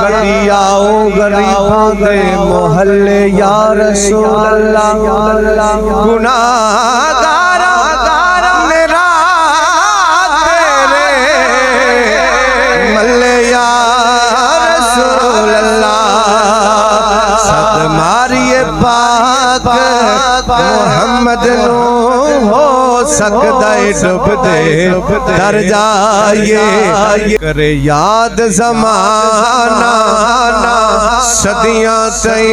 कदी आओ गरीबों दे मोहल्ले या रसूल अल्लाह गुनाहगारा मेरा तेरे मल्ले या रसूल अल्लाह सद मारिए पाक मोहम्मद नो हो सकदा डुब दे डर जाइए करे याद जमाना सदियां तई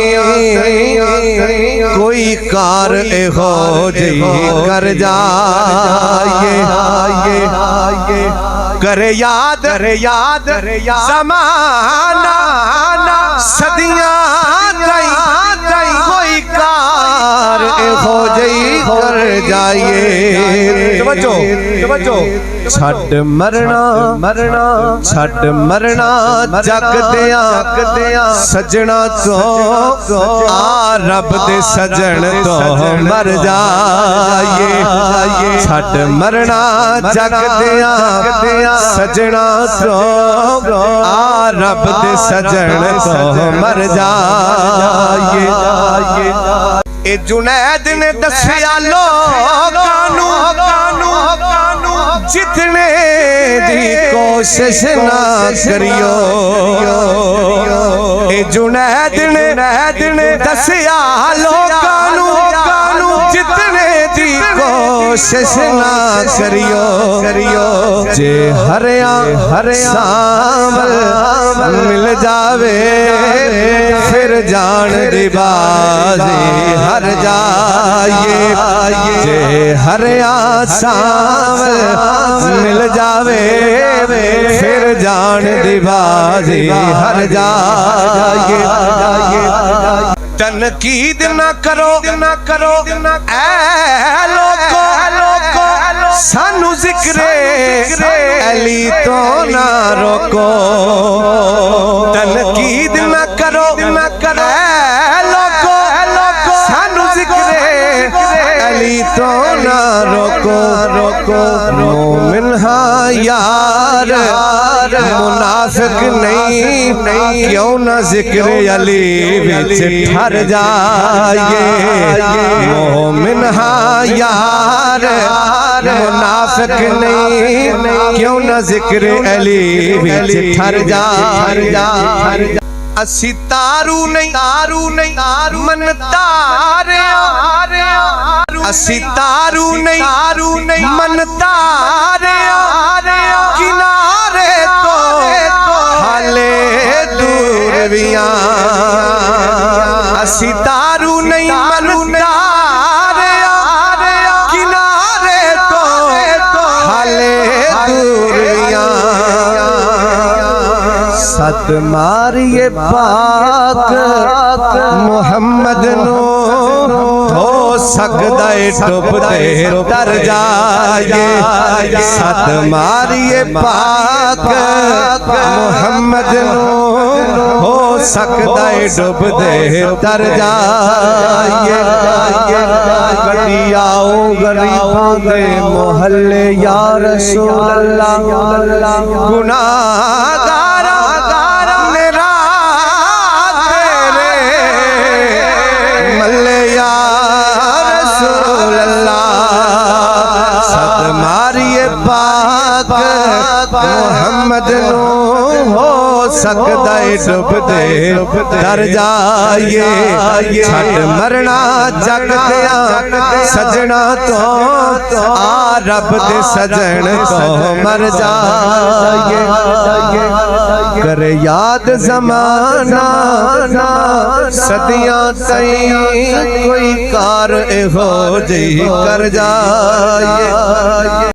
कोई कार हो जई कर जाइए करे याद जमाना सदियां तई कोई कार हो जई कर जाइए तवज्जो छट मरना जग दिया सजना तो आ रब दे सजन तो मर जाइए छट मरना जग दिया सजना तो आ रब दे सजन तो मर जाइए ए जुनैद ने दसिया लोकानू जितने दी कोशिश ना करियो ए जुनैद ने दसिया लोकानू जितने दी कोशिश ना करियो जे हरिया सांवल मिल जावे फिर जान दी बाजी हर जाइए जे हरिया सांवल मिल जावे फिर जान दी बाजी हर जाइए तनकीद न करो ऐ लोको सानू जिक्रे अली तो ना रोको तनकीद न करो ऐ लोको सानू जिक्रे अली तो ना रोको मोमिन हाँ यार मुनाफिक नहीं क्यों ना जिक्र अली विच ठहर जाइए मोमिन हाँ यार मुनाफिक नहीं क्यों ना जिक्र अली विच ठहर जाइए असी तारू नहीं मन तारे असी तारू नहीं मन तारे किनारे तो हाले दूर विया असी तारू नहीं मन तारे किनारे तो हाले दूर विया सत मारिए पाक मोहम्मद नो हो सकदा डुब दे तर जाइए सत मारिए पाक मोहम्मद नो हो सकदा डुब दे तर जाइए कदी आओ गरीबों दे मोहल्ले या रसूल अल्लाह गुनाहगारा मेरा तेरे मल्ले या रसूल अल्लाह सद मारिए पाक मोहम्मद नो हो सकदा डुब दे डर जाइए छट मरना जग दिया सजना तो आ रब दे सजन तो मर जाइए करे याद जमाना सदियां तई कोई कार हो जई कर जाइए।